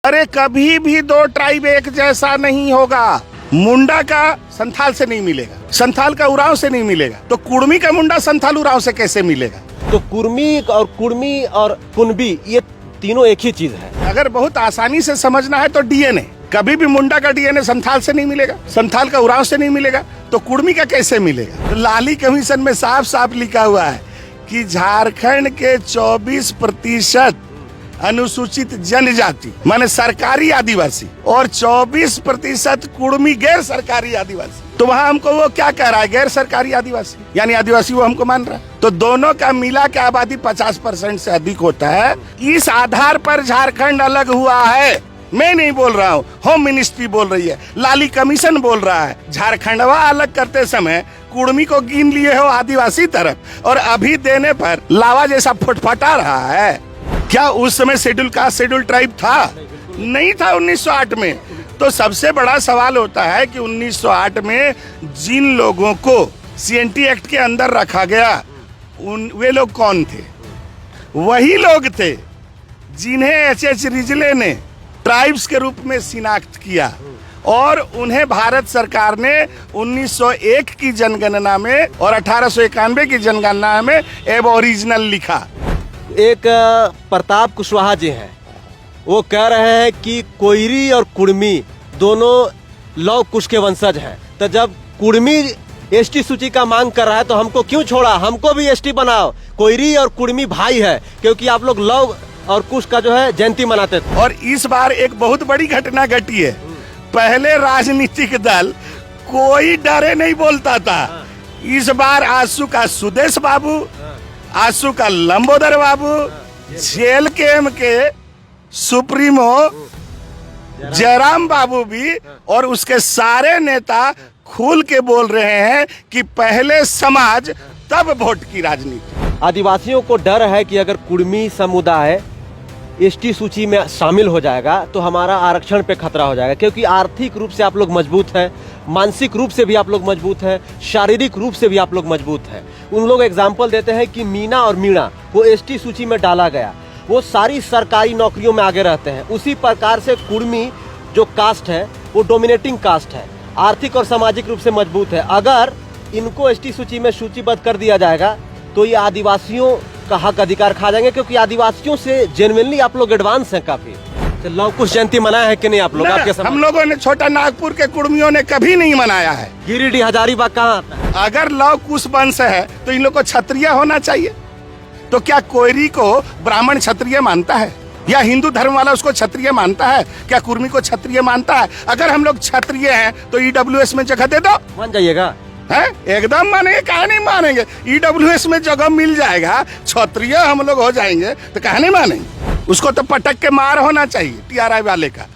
अरे कभी भी दो ट्राइब एक जैसा नहीं होगा। मुंडा का संथाल से नहीं मिलेगा, संथाल का उरांव से नहीं मिलेगा, तो कुर्मी का मुंडा संथाल उरांव से कैसे मिलेगा? तो कुर्मी और कुनबी ये तीनों एक ही चीज है। अगर बहुत आसानी से समझना है तो डीएनए, कभी भी मुंडा का डीएनए संथाल से नहीं मिलेगा, संथाल का उरांव से नहीं मिलेगा, तो कुर्मी का कैसे मिलेगा? तो लाली कमीशन में साफ साफ लिखा हुआ है कि झारखंड के 24% अनुसूचित जनजाति माने सरकारी आदिवासी और 24% कुर्मी गैर सरकारी आदिवासी। तो वहाँ हमको वो क्या कह रहा है? गैर सरकारी आदिवासी, यानी आदिवासी वो हमको मान रहा है। तो दोनों का मिला के आबादी 50% से अधिक होता है। इस आधार पर झारखंड अलग हुआ है। मैं नहीं बोल रहा हूँ, होम मिनिस्ट्री बोल रही है, लाली कमीशन बोल रहा है। झारखंडवा अलग करते समय कुर्मी को गिन लिए हो आदिवासी तरफ, और अभी देने पर लावा जैसा फुटफटा रहा है। क्या उस समय शेड्यूल कास्ट शेड्यूल ट्राइब था? नहीं था 1908 में। तो सबसे बड़ा सवाल होता है कि 1908 में जिन लोगों को सीएनटी एक्ट के अंदर रखा गया वे लोग कौन थे? वही लोग थे जिन्हें एच.एच. रिजले ने ट्राइब्स के रूप में शिनाख्त किया, और उन्हें भारत सरकार ने 1901 की जनगणना में और 1891 की जनगणना में एबोरिजिनल लिखा। एक प्रताप कुशवाहा जी हैं, वो कह रहे हैं कि कोयरी और कुर्मी दोनों लौह कुश के वंशज हैं। तो जब कुर्मी एसटी सूची का मांग कर रहा है तो हमको क्यों छोड़ा? हमको भी एसटी बनाओ। कोयरी और कुर्मी भाई है, क्योंकि आप लोग लौह और कुश का जो है जयंती मनाते थे। और इस बार एक बहुत बड़ी घटना घटी है। पहले राजनीतिक दल कोई डरे नहीं बोलता था। इस बार आंसू का सुदेश बाबू, आंसू का लंबोदर बाबू, जेल के सुप्रीमो जयराम बाबू भी, और उसके सारे नेता खुल के बोल रहे हैं कि पहले समाज तब वोट की राजनीति। आदिवासियों को डर है कि अगर कुर्मी समुदाय एसटी सूची में शामिल हो जाएगा तो हमारा आरक्षण पे खतरा हो जाएगा, क्योंकि आर्थिक रूप से आप लोग मजबूत हैं, मानसिक रूप से भी आप लोग मजबूत हैं, शारीरिक रूप से भी आप लोग मजबूत हैं। उन लोग एग्जाम्पल देते हैं कि मीना और मीणा वो एसटी सूची में डाला गया, वो सारी सरकारी नौकरियों में आगे रहते हैं। उसी प्रकार से कुर्मी जो कास्ट है वो डोमिनेटिंग कास्ट है, आर्थिक और सामाजिक रूप से मजबूत है। अगर इनको एसटी सूची में सूचीबद्ध कर दिया जाएगा तो ये आदिवासियों का हक अधिकार खा जाएंगे, क्योंकि आदिवासियों से जेन्युइनली आप लोग एडवांस हैं काफी। तो लौह कुश जयंती मनाया है कि नहीं आप लोग? आपके हम लोगों ने छोटा नागपुर के कुर्मियों ने कभी नहीं मनाया है। गिरिडीह हजारीबाग कहाँ आता है? अगर लौह कुश वंश है तो इन लोग को क्षत्रिय होना चाहिए। तो क्या कोयरी को ब्राह्मण क्षत्रिय मानता है, या हिंदू धर्म वाला उसको क्षत्रिय मानता है? क्या कुर्मी को क्षत्रिय मानता है? अगर हम लोग क्षत्रिय हैं तो ईडब्ल्यूएस में जगह दे दो। मान जाइएगा? है एकदम मानेंगे, कहा नहीं मानेंगे? ईडब्ल्यूएस में जगह मिल जाएगा, क्षत्रिय हम लोग हो जाएंगे, तो कहा नहीं मानेंगे? उसको तो पटक के मार होना चाहिए टीआरआई वाले का।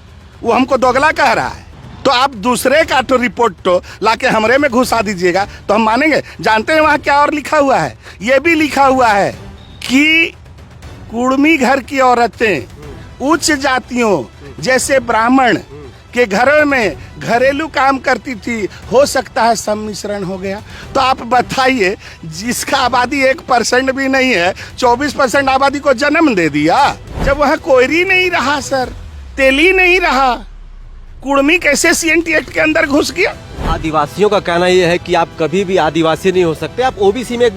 वो हमको दोगला कह रहा है। तो आप दूसरे का तो रिपोर्ट तो लाके हमरे में घुसा दीजिएगा तो हम मानेंगे? जानते हैं वहाँ क्या और लिखा हुआ है? ये भी लिखा हुआ है कि कुर्मी घर की औरतें उच्च जातियों जैसे ब्राह्मण के घरों में घरेलू काम करती थी, हो सकता है सम्मिश्रण हो गया। तो आप बताइए, जिसका आबादी 1% भी नहीं है, 24% आबादी को जन्म दे दिया। जब वहाँ कोयरी नहीं रहा सर, तेली नहीं रहा, कुर्मी कैसे सीएनटी एक्ट के अंदर घुस गया? आदिवासियों का कहना यह है कि आप कभी भी आदिवासी नहीं हो सकते, आप ओबीसी में एक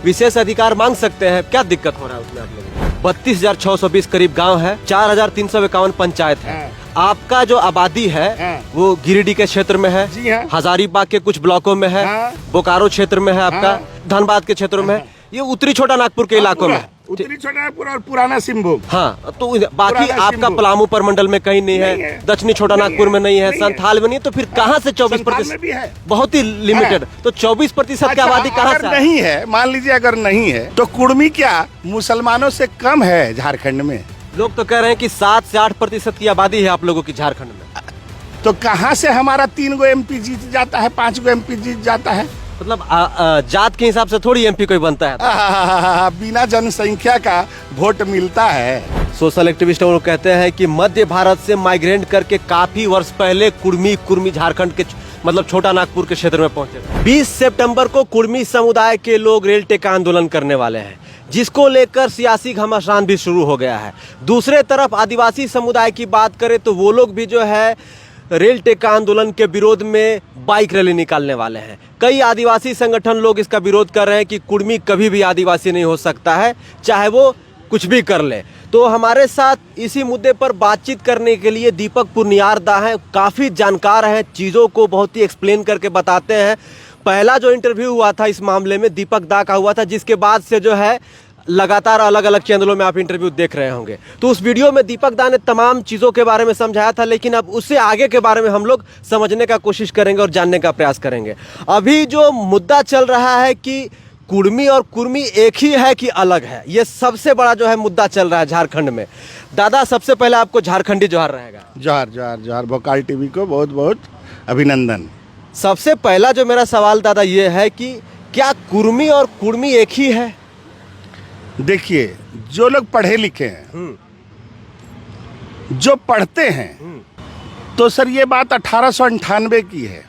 विशेष अधिकार मांग सकते हैं। क्या दिक्कत हो रहा है उसमें आप लोगों को? 32,620 करीब गांव है, 4,351 पंचायत है। आपका जो आबादी है वो गिरिडीह के क्षेत्र में है, हजारीबाग के कुछ ब्लॉकों में है, बोकारो क्षेत्र में है, आपका धनबाद के क्षेत्रों में है, ये उत्तरी छोटा नागपुर के इलाकों में, उत्तरी छोटा नागपुर और पुराना सिंहभूम। हाँ, तो बाकी आपका पलामू प्रमंडल में कहीं नहीं है, दक्षिणी छोटा नागपुर में नहीं है, संथाल में नहीं है, तो फिर कहाँ से 24%? बहुत ही लिमिटेड। तो 24% की आबादी कहाँ से नहीं है? मान लीजिए अगर नहीं है तो कुर्मी क्या मुसलमानों से कम है झारखंड में? लोग तो कह रहे हैं कि 7 से 8% की आबादी है आप लोगों की झारखंड में। तो कहाँ से हमारा 3 गो एमपी जीत जाता है, 5 गो एमपी जीत जाता है? मतलब जात के हिसाब से थोड़ी एमपी कोई बनता है। बिना जनसंख्या का वोट मिलता है। सोशल एक्टिविस्ट लोग कहते हैं कि मध्य भारत से माइग्रेट करके काफी वर्ष पहले कुर्मी झारखंड के मतलब छोटा नागपुर के क्षेत्र में पहुंचे। 20 सितंबर को कुर्मी समुदाय के लोग रेल टेका आंदोलन करने वाले हैं। जिसको लेकर सियासी घमासान भी शुरू हो गया है। दूसरे तरफ आदिवासी समुदाय की बात करें तो वो लोग भी जो है रेल टेका आंदोलन के विरोध में बाइक रैली निकालने वाले हैं। कई आदिवासी संगठन लोग इसका विरोध कर रहे हैं कि कुर्मी कभी भी आदिवासी नहीं हो सकता है, चाहे वो कुछ भी कर ले। तो हमारे साथ इसी मुद्दे पर बातचीत करने के लिए दीपक पुनियार दा हैं, काफ़ी जानकार हैं, चीज़ों को बहुत ही एक्सप्लेन करके बताते हैं। पहला जो इंटरव्यू हुआ था इस मामले में दीपक दा का हुआ था, जिसके बाद से जो है लगातार अलग अलग चैनलों में आप इंटरव्यू देख रहे होंगे। तो उस वीडियो में दीपक दा ने तमाम चीज़ों के बारे में समझाया था, लेकिन अब उससे आगे के बारे में हम लोग समझने का कोशिश करेंगे और जानने का प्रयास करेंगे। अभी जो मुद्दा चल रहा है कि कुर्मी और कुर्मी एक ही है कि अलग है, ये सबसे बड़ा जो है मुद्दा चल रहा है झारखंड में। दादा, सबसे पहले आपको झारखंडी जोहार रहेगा। जोहार जोहार जोहार। भोकाल टीवी को बहुत बहुत अभिनंदन। सबसे पहला जो मेरा सवाल दादा ये है कि क्या कुर्मी और कुर्मी एक ही है? देखिए, जो लोग पढ़े लिखे हैं, जो पढ़ते हैं, तो सर ये बात 1898 की है।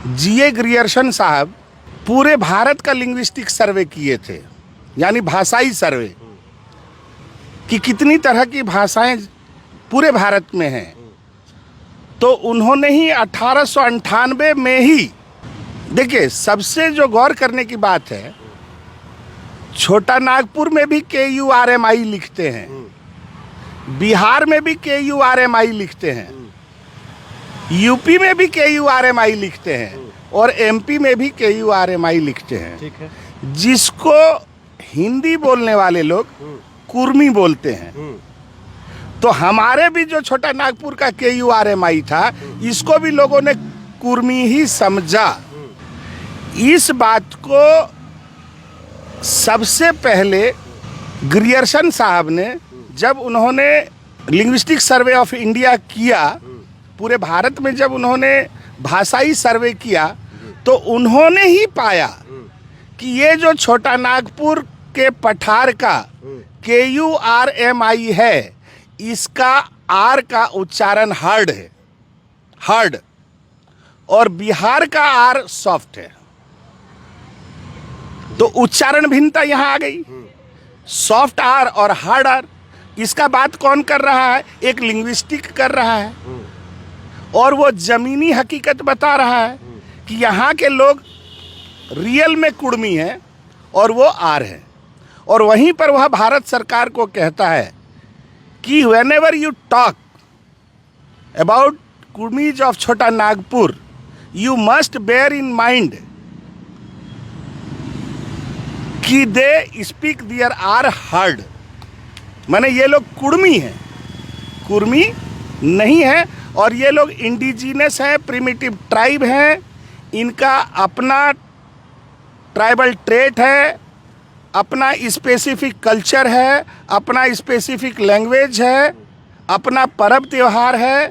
जीए ग्रियर्सन साहब पूरे भारत का लिंग्विस्टिक सर्वे किए थे, यानी भाषाई सर्वे कि कितनी तरह की भाषाएं पूरे भारत में हैं। तो उन्होंने ही 1898 में ही, देखिए सबसे जो गौर करने की बात है, छोटा नागपुर में भी KURMI लिखते हैं, बिहार में भी KURMI लिखते हैं, यूपी में भी KURMI लिखते हैं और MP में भी KURMI लिखते हैं। ठीक है। जिसको हिंदी बोलने वाले लोग कुर्मी बोलते हैं। तो हमारे भी जो छोटा नागपुर का KURMI था, इसको भी लोगों ने कुर्मी ही समझा। इस बात को सबसे पहले ग्रियर्सन साहब ने, जब उन्होंने लिंग्विस्टिक सर्वे ऑफ इंडिया किया, पूरे भारत में जब उन्होंने भाषाई सर्वे किया, तो उन्होंने ही पाया कि ये जो छोटा नागपुर के पठार का KURMI है, इसका आर का उच्चारण हार्ड है, हार्ड, और बिहार का आर सॉफ्ट है। तो उच्चारण भिन्नता यहाँ आ गई, सॉफ्ट आर और हार्ड आर। इसका बात कौन कर रहा है? एक लिंग्विस्टिक कर रहा है, और वो जमीनी हकीकत बता रहा है कि यहाँ के लोग रियल में कुर्मी हैं और वो आर है। और वहीं पर वह भारत सरकार को कहता है कि whenever you talk about Kurmis of छोटा Nagpur, you must bear in mind कि they speak their are hard, माने ये लोग कुर्मी हैं, कुर्मी नहीं है। और ये लोग इंडिजिनस हैं, प्रिमिटिव ट्राइब हैं, इनका अपना ट्राइबल ट्रेट है, अपना स्पेसिफिक कल्चर है, अपना स्पेसिफिक लैंग्वेज है, अपना पर्व त्योहार है।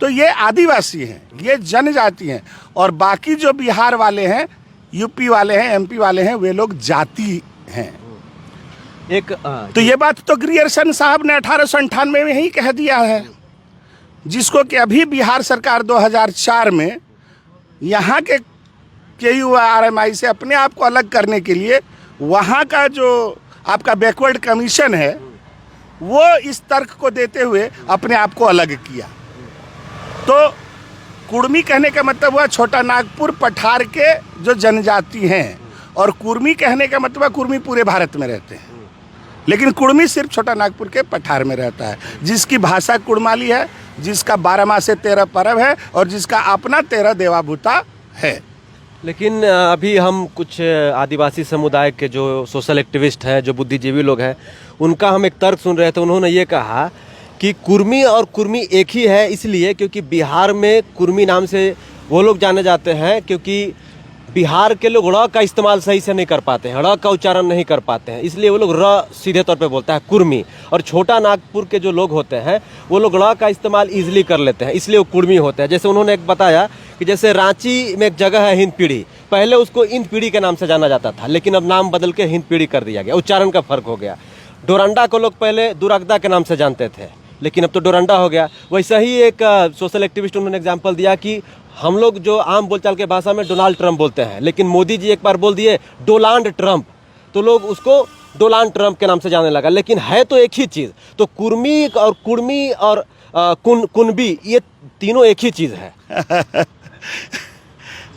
तो ये आदिवासी हैं, ये जनजाति हैं। और बाकी जो बिहार वाले हैं, यूपी वाले हैं, MP वाले हैं, वे लोग जाति हैं। तो ये बात तो ग्रियर्सन साहब ने 1898 में ही कह दिया है, जिसको कि अभी बिहार सरकार 2004 में यहाँ के KURMI से अपने आप को अलग करने के लिए, वहाँ का जो आपका बैकवर्ड कमीशन है, वो इस तर्क को देते हुए अपने आप को अलग किया। तो कुर्मी कहने का मतलब हुआ छोटा नागपुर पठार के जो जनजाति हैं, और कुर्मी कहने का मतलब कुर्मी पूरे भारत में रहते हैं, लेकिन कुर्मी सिर्फ छोटा नागपुर के पठार में रहता है, जिसकी भाषा कुड़माली है, जिसका 12 माह से 13 पर्व है, और जिसका अपना 13 देवाभूता है। लेकिन अभी हम कुछ आदिवासी समुदाय के जो सोशल एक्टिविस्ट हैं, जो बुद्धिजीवी लोग हैं, उनका हम एक तर्क सुन रहे थे। उन्होंने ये कहा कि कुर्मी और कुर्मी एक ही है, इसलिए क्योंकि बिहार में कुर्मी नाम से वो लोग जाने जाते हैं, क्योंकि बिहार के लोग र का इस्तेमाल सही से नहीं कर पाते हैं, र का उच्चारण नहीं कर पाते हैं, इसलिए वो लोग र सीधे तौर पे बोलता है कुर्मी। और छोटा नागपुर के जो लोग होते हैं, वो लोग र का इस्तेमाल ईजिली कर लेते हैं, इसलिए वो कुर्मी होते हैं। जैसे उन्होंने एक बताया कि जैसे रांची में एक जगह है हिंदपीढ़ी, पहले उसको इंदपीढ़ी के नाम से जाना जाता था, लेकिन अब नाम बदल के हिंदपीढ़ी कर दिया गया, उच्चारण का फर्क हो गया। डोरंडा को लोग पहले दुरागदा के नाम से जानते थे, लेकिन अब तो डोरंडा हो गया। वैसा ही एक सोशल एक्टिविस्ट उन्होंने एग्जाम्पल दिया कि हम लोग जो आम बोलचाल के भाषा में डोनाल्ड ट्रंप बोलते हैं, लेकिन मोदी जी एक बार बोल दिए डोनाल्ड ट्रंप। तो लोग उसको डोनाल्ड ट्रंप के नाम से जाने लगा, लेकिन है तो एक ही चीज़। तो कुर्मी और कुर्मी और कुनबी ये तीनों एक ही चीज़ है।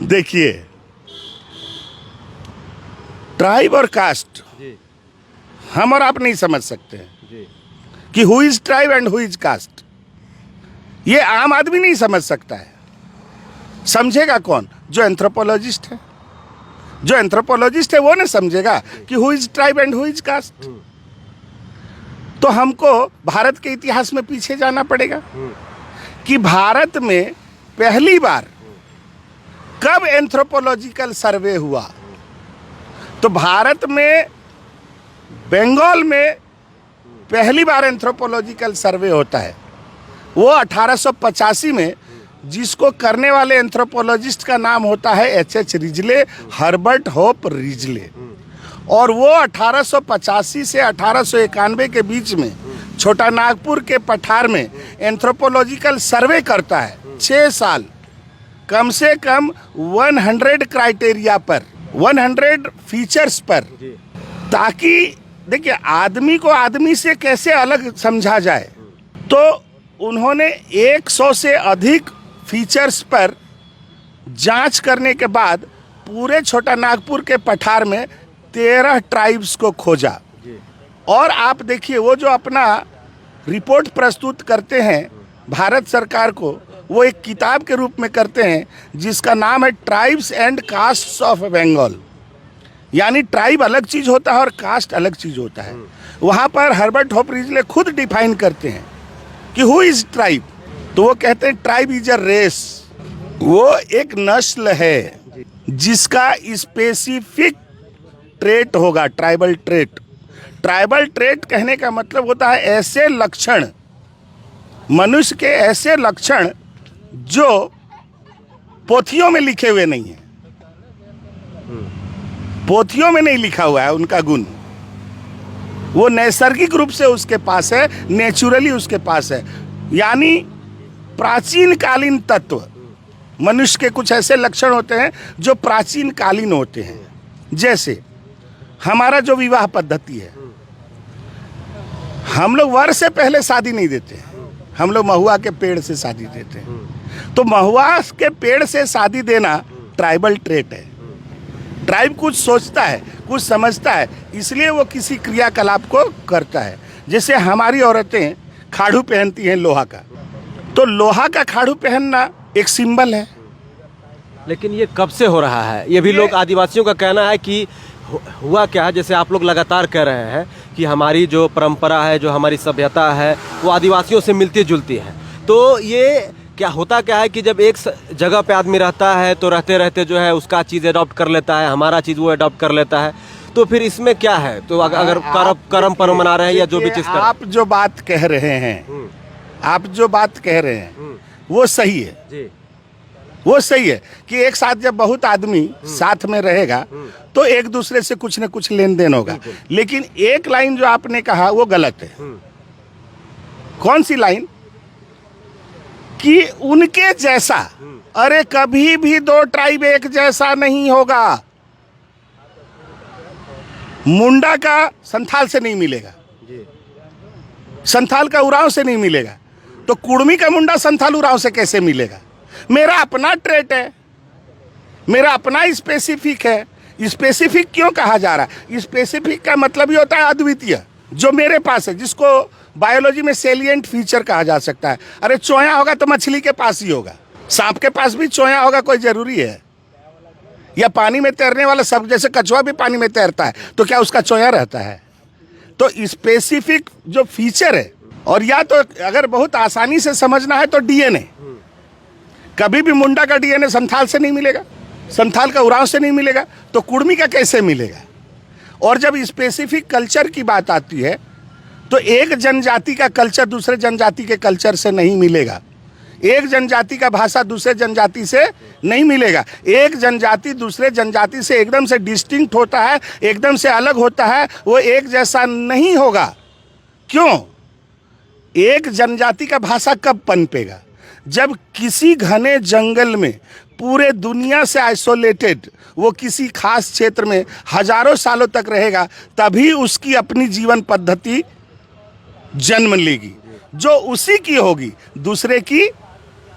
देखिए, ट्राइब और कास्ट जी हम और आप नहीं समझ सकते हैं जी कि who is tribe and who is caste. ये आम आदमी नहीं समझ सकता है। समझेगा कौन? जो एंथ्रोपोलॉजिस्ट है। जो एंथ्रोपोलॉजिस्ट है वो ना समझेगा कि who is tribe and who is caste. तो हमको भारत के इतिहास में पीछे जाना पड़ेगा कि भारत में पहली बार कब एंथ्रोपोलॉजिकल सर्वे हुआ। तो भारत में बंगाल में पहली बार एंथ्रोपोलॉजिकल सर्वे होता है। वो 1885 में, जिसको करने वाले एंथ्रोपोलॉजिस्ट का नाम होता है H.H. Risley, Herbert hope Risley. और वो 1885 से 1891 के बीच में छोटा नागपुर के पठार में एंथ्रोपोलॉजिकल सर्वे करता है। 6 साल, कम से कम 100 क्राइटेरिया पर, 100 फीचर्स पर, ताकि देखिए आदमी को आदमी से कैसे अलग समझा जाए। तो उन्होंने 100 से अधिक फीचर्स पर जांच करने के बाद पूरे छोटा नागपुर के पठार में 13 ट्राइब्स को खोजा। और आप देखिए, वो जो अपना रिपोर्ट प्रस्तुत करते हैं भारत सरकार को, वो एक किताब के रूप में करते हैं जिसका नाम है tribes and castes of Bengal. यानी ट्राइब अलग चीज होता है और कास्ट अलग चीज होता है। वहां पर हर्बर्ट होप रिजले खुद डिफाइन करते हैं कि हु इज ट्राइब। तो वो कहते हैं ट्राइब इज अ रेस। वो एक नस्ल है जिसका स्पेसिफिक ट्रेट होगा, ट्राइबल ट्रेट। ट्राइबल ट्रेट कहने का मतलब होता है ऐसे लक्षण, मनुष्य के ऐसे लक्षण जो पोथियों में लिखे हुए नहीं है। पोथियों में नहीं लिखा हुआ है उनका गुण, वो नैसर्गिक रूप से उसके पास है, नेचुरली उसके पास है। यानी प्राचीन कालीन तत्व, मनुष्य के कुछ ऐसे लक्षण होते हैं जो प्राचीन कालीन होते हैं। जैसे हमारा जो विवाह पद्धति है, हम लोग वर से पहले शादी नहीं देते, हम लोग महुआ के पेड़ से शादी देते हैं। तो महुआ के पेड़ से शादी देना ट्राइबल ट्रेट है। ट्राइब कुछ सोचता है, कुछ समझता है, इसलिए वो किसी क्रियाकलाप को करता है। जैसे हमारी औरतें खाड़ू पहनती हैं लोहा का, तो लोहा का खाड़ू पहनना एक सिंबल है। लेकिन ये कब से हो रहा है? ये भी लोग, आदिवासियों का कहना है कि हुआ क्या है, जैसे आप लोग लगातार कह रहे हैं कि हमारी जो परंपरा है, जो हमारी सभ्यता है, वो आदिवासियों से मिलती जुलती है। तो ये क्या होता क्या है कि जब एक जगह पे आदमी रहता है तो रहते रहते जो है उसका चीज़ अडॉप्ट कर लेता है, हमारा चीज़ वो अडॉप्ट कर लेता है। तो फिर इसमें क्या है? तो अगर कर्म पर मना रहे हैं या जो भी चीज़, आप जो बात कह रहे हैं, आप जो बात कह रहे हैं वो सही है जी। वो सही है कि एक साथ जब बहुत आदमी साथ में रहेगा तो एक दूसरे से कुछ न कुछ लेन देन होगा। लेकिन एक लाइन जो आपने कहा वो गलत है। कौन सी लाइन? कि उनके जैसा, अरे कभी भी 2 ट्राइब एक जैसा नहीं होगा। मुंडा का संथाल से नहीं मिलेगा, संथाल का उरांव से नहीं मिलेगा, तो कुर्मी का मुंडा संथाल उरांव से कैसे मिलेगा? मेरा अपना ट्रेट है, मेरा अपना स्पेसिफिक है। स्पेसिफिक क्यों कहा जा रहा है? स्पेसिफिक का मतलब ये होता है अद्वितीय, जो मेरे पास है, जिसको बायोलॉजी में सेलिएंट फीचर कहा जा सकता है। अरे चोया होगा तो मछली के पास ही होगा, सांप के पास भी चोया होगा, कोई जरूरी है? या पानी में तैरने वाला सब, जैसे कछुआ भी पानी में तैरता है, तो क्या उसका चोया रहता है? तो स्पेसिफिक जो फीचर है, और या तो अगर बहुत आसानी से समझना है तो डीएनए। कभी भी मुंडा का डीएनए संथाल से नहीं मिलेगा, संथाल का उरांव से नहीं मिलेगा, तो कुर्मी का कैसे मिलेगा? और जब स्पेसिफिक कल्चर की बात आती है तो एक जनजाति का कल्चर दूसरे जनजाति के कल्चर से नहीं मिलेगा, एक जनजाति का भाषा दूसरे जनजाति से नहीं मिलेगा, एक जनजाति दूसरे जनजाति से एकदम से डिस्टिंक्ट होता है, एकदम से अलग होता है, वो एक जैसा नहीं होगा। क्यों? एक जनजाति का भाषा कब पनपेगा? जब किसी घने जंगल में पूरे दुनिया से आइसोलेटेड वो किसी खास क्षेत्र में हजारों सालों तक रहेगा, तभी उसकी अपनी जीवन पद्धति जन्म लेगी, जो उसी की होगी, दूसरे की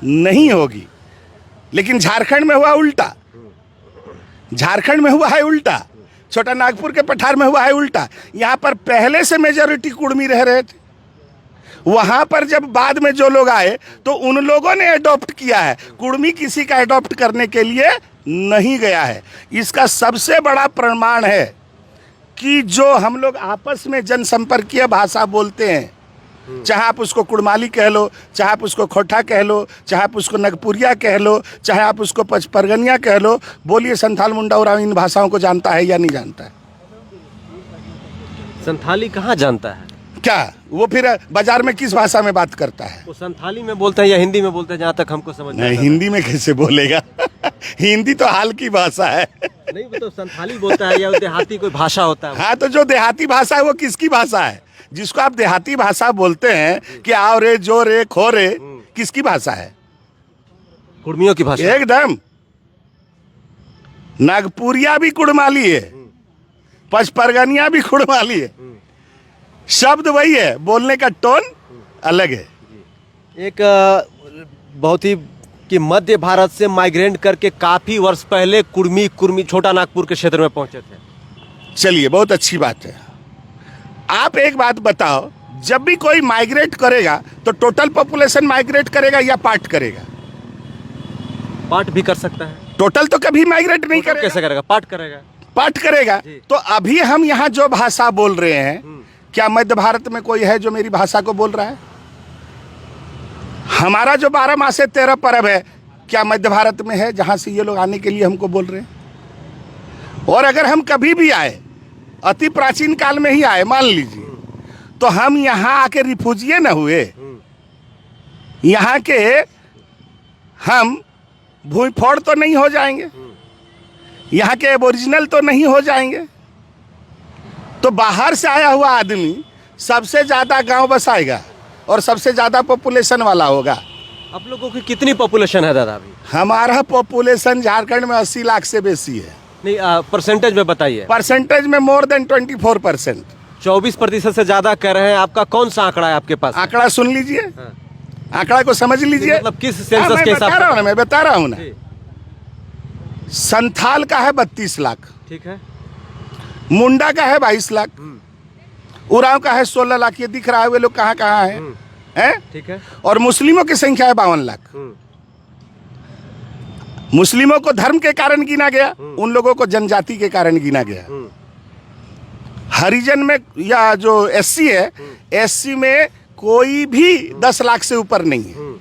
नहीं होगी। लेकिन झारखंड में हुआ उल्टा, झारखंड में हुआ है उल्टा, छोटा नागपुर के पठार में हुआ है उल्टा। यहाँ पर पहले से मेजॉरिटी कुर्मी रह रहे थे, वहां पर जब बाद में जो लोग आए तो उन लोगों ने अडॉप्ट किया है, कुर्मी किसी का अडॉप्ट करने के लिए नहीं गया है। इसका सबसे बड़ा प्रमाण है कि जो हम लोग आपस में जनसंपर्कीय भाषा बोलते हैं, चाहे आप उसको कुड़माली कह लो, चाहे आप उसको खोटा कह लो, चाहे आप उसको नगपुरिया कह लो, चाहे आप उसको पचपरगनिया कह लो, बोलिए संथाल मुंडा उरांव इन भाषाओं को जानता है या नहीं जानता है? संथाली कहाँ जानता है? क्या वो फिर बाजार में किस भाषा में बात करता है? वो संथाली में बोलते हैं या हिंदी में बोलते हैं, जहाँ तक हमको समझ में नहीं, आता हिंदी में कैसे बोलेगा? हिंदी तो हाल की भाषा है। नहीं, वो तो संथाली बोलता है या देहाती कोई भाषा होता है। हाँ, तो जो देहाती भाषा है वो किसकी भाषा है? जिसको आप देहाती भाषा बोलते हैं कि आओ रे, जो रे, खो रे, किसकी भाषा है? कुर्मियों की भाषा। एकदम। नागपुरिया भी कुड़माली है, पचपरगनिया भी कुड़माली है, शब्द वही है, बोलने का टोन अलग है। एक बहुत ही कि मध्य भारत से माइग्रेट करके काफी वर्ष पहले कुर्मी छोटा नागपुर के क्षेत्र में पहुंचे थे। चलिए, बहुत अच्छी बात है। आप एक बात बताओ, जब भी कोई माइग्रेट करेगा तो टोटल पॉपुलेशन माइग्रेट करेगा या पार्ट करेगा? पार्ट भी कर सकता है। टोटल तो कभी माइग्रेट नहीं करेगा। कैसे करेगा? पार्ट करेगा। पार्ट करेगा। तो अभी हम यहाँ जो भाषा बोल रहे हैं, क्या मध्य भारत में कोई है जो मेरी भाषा को बोल रहा है? हमारा जो 12 मासे 13 परब है, क्या मध्य भारत में है जहां से ये लोग आने के लिए हमको बोल रहे हैं? और अगर हम कभी भी आए, अति प्राचीन काल में ही आए मान लीजिए, तो हम यहाँ आके रिफ्यूजिए न हुए, यहाँ के हम भूमिफोड़ तो नहीं हो जाएंगे, यहाँ के एबोरिजिनल तो नहीं हो जाएंगे? तो बाहर से आया हुआ आदमी सबसे ज्यादा गांव बसाएगा और सबसे ज्यादा पॉपुलेशन वाला होगा। आप लोगों की कितनी पॉपुलेशन है दादा अभी? हमारा पॉपुलेशन झारखंड में 80 लाख से बेसी है। नहीं, परसेंटेज में बताइए। परसेंटेज में मोर देन 24%। 24% से ज्यादा कह रहे हैं। आपका कौन सा आंकड़ा है आपके पास? आंकड़ा सुन लीजिए, आंकड़ा को समझ लीजिए। मतलब किस सेंसस के हिसाब से? मैं बता रहा हूँ ना। संथाल का है 32 लाख, ठीक है। मुंडा का है 22 लाख, उरांव का है 16 लाख। ये दिख रहा है वे लोग कहाँ कहाँ है, ठीक है। और मुस्लिमों की संख्या है 52 लाख। मुस्लिमों को धर्म के कारण गिना गया, उन लोगों को जनजाति के कारण गिना गया। हरिजन में या जो एससी है, एससी में कोई भी 10 लाख से ऊपर नहीं है।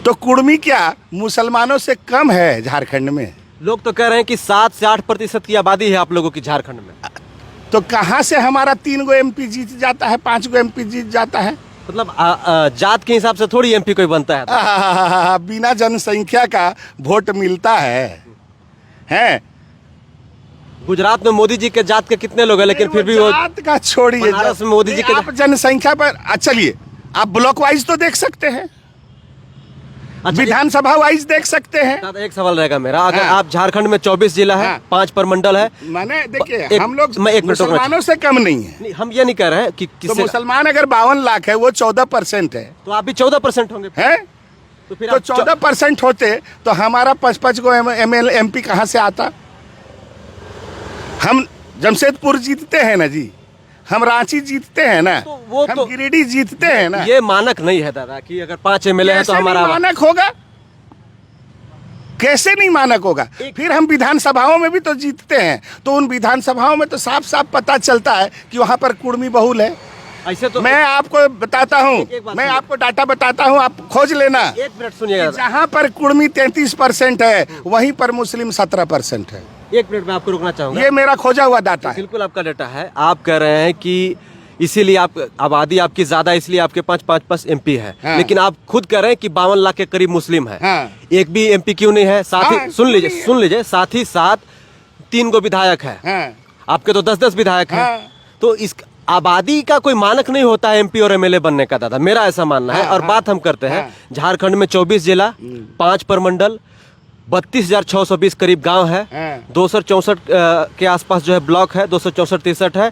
तो कुर्मी क्या मुसलमानों से कम है झारखंड में? लोग तो कह रहे हैं कि 7 से 8% की आबादी है आप लोगों की झारखंड में। तो कहाँ से हमारा 3 गो एमपी जीत जाता है, 5 गो एमपी जीत जाता है? मतलब जात के हिसाब से थोड़ी एमपी कोई बनता है। बिना जनसंख्या का वोट मिलता है? गुजरात में मोदी जी के जात के कितने लोग हैं, लेकिन फिर भी वो जात का छोड़िए, बनारस में मोदी जी के आप जनसंख्या पर चलिए, आप ब्लॉक वाइज तो देख सकते हैं, अच्छा, विधानसभा वाइज देख सकते हैं। दादा एक सवाल रहेगा मेरा, अगर आप झारखंड में 24 जिला है, 5 प्रमंडल है, माने देखिए हम लोग मैं मुसलमानों से कम नहीं है। नहीं, हम ये नहीं कह रहे हैं कि तो मुसलमान अगर 52 लाख है, वो 14% है, तो आप भी 14% होंगे हैं? तो फिर तो 14% होते तो हमारा 5-5 गो एमएल एमपी कहाँ से आता? हम जमशेदपुर जीतते हैं ना जी, हम रांची जीतते हैं ना, तो वो हम तो गिरिडीह जीतते हैं ना। ये मानक नहीं है दादा कि अगर 5 एमएलए है तो हमारा मानक होगा? कैसे नहीं मानक होगा? फिर हम विधानसभाओं में भी तो जीतते हैं, तो उन विधानसभाओं में तो साफ साफ पता चलता है कि वहां पर कुर्मी बहुल है। ऐसे तो मैं आपको बताता हूँ, मैं आपको डाटा बताता हूँ, आप खोज लेना। 1 मिनट सुनिएगा। जहाँ पर कुर्मी 33% है, वहीं पर मुस्लिम 17% है। 1 मिनट में आपको रुकना चाहूंगा। ये मेरा खोजा हुआ डाटा है। बिल्कुल आपका डाटा है। आप कह रहे हैं कि इसीलिए आप आबादी आपकी ज्यादा, इसलिए आपके 5 एमपी है। हाँ। लेकिन आप खुद कह रहे हैं कि 52 लाख के करीब मुस्लिम है। हाँ। एक भी एमपी क्यों नहीं है? साथ हाँ, ही सुन लीजिए, साथ ही साथ 3 गो विधायक है। हाँ। आपके तो 10-10 विधायक हैं। हाँ। तो इस आबादी का कोई मानक नहीं होता है एमपी और एमएलए बनने का, दादा मेरा ऐसा मानना है। और बात हम करते हैं झारखंड में 24 जिला, 5 प्रमंडल, 32,620 करीब गांव है, 264 के आसपास जो है ब्लॉक है, 264-63 है,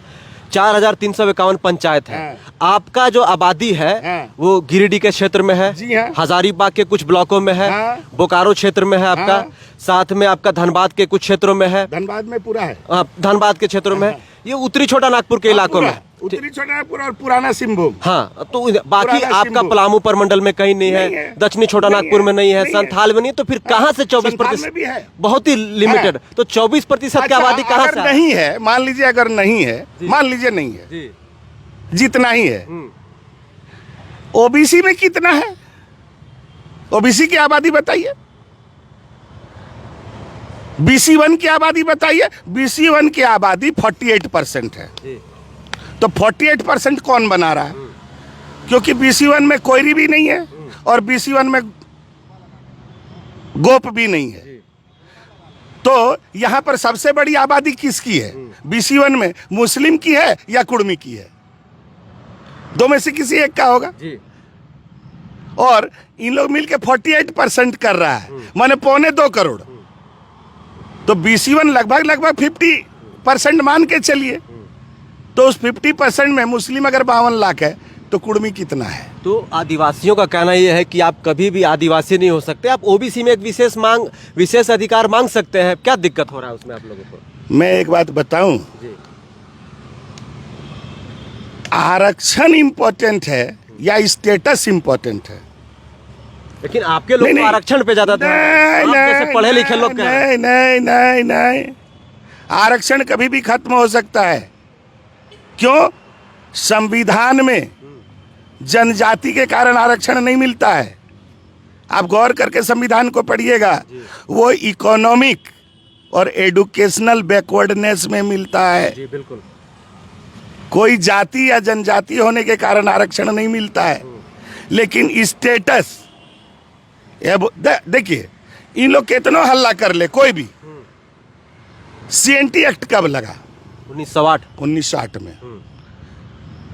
4,351 पंचायत है। आपका जो आबादी है वो गिरिडीह के क्षेत्र में है, हजारीबाग के कुछ ब्लॉकों में है, बोकारो क्षेत्र में है आपका, साथ में आपका धनबाद के कुछ क्षेत्रों में है, धनबाद में पूरा है, धनबाद के क्षेत्रों में है, ये उत्तरी छोटा नागपुर के इलाकों में, उत्तरी छोटा नागपुर और पुराना सिंहभूम। हाँ, तो बाकी आपका पलामू प्रमंडल में कहीं नहीं है, दक्षिणी छोटा नागपुर में नहीं है, संथाल में नहीं, तो फिर कहाँ से 24%? बहुत ही लिमिटेड। तो 24% की आबादी कहाँ से नहीं है? मान लीजिए अगर नहीं है, मान लीजिए नहीं है, जितना ही है, ओबीसी में कितना है? ओबीसी की आबादी बताइए, BC1 की आबादी बताइए। BC1 की आबादी 48% है। तो 48% कौन बना रहा है? क्योंकि BC1 में कोयरी भी नहीं है और BC1 में गोप भी नहीं है। तो यहां पर सबसे बड़ी आबादी किसकी है? BC1 में मुस्लिम की है या कुर्मी की है? दो में से किसी एक का होगा। और इन लोग मिलके 48% कर रहा है, माने 2.25 करोड़। तो BC1 लगभग 50% मान के चलिए। तो उस 50% में मुस्लिम अगर 52 लाख है तो कुर्मी कितना है? तो आदिवासियों का कहना यह है कि आप कभी भी आदिवासी नहीं हो सकते, आप ओबीसी में एक विशेष अधिकार मांग सकते हैं। क्या दिक्कत हो रहा है उसमें आप लोगों को? मैं एक बात बताऊं, आरक्षण इंपॉर्टेंट है या स्टेटस इंपॉर्टेंट है? लेकिन आपके लोग तो आरक्षण पे ज्यादा पढ़े लिखे लोग नहीं, आरक्षण कभी भी खत्म हो सकता है। क्यों? संविधान में जनजाति के कारण आरक्षण नहीं मिलता है। आप गौर करके संविधान को पढ़िएगा, वो इकोनॉमिक और एडुकेशनल बैकवर्डनेस में मिलता है। जी बिल्कुल। कोई जाति या जनजाति होने के कारण आरक्षण नहीं मिलता है। लेकिन स्टेटस, देखिए इन लोग कितना हल्ला कर ले, कोई भी CNT एक्ट कब लगा? 1908 में।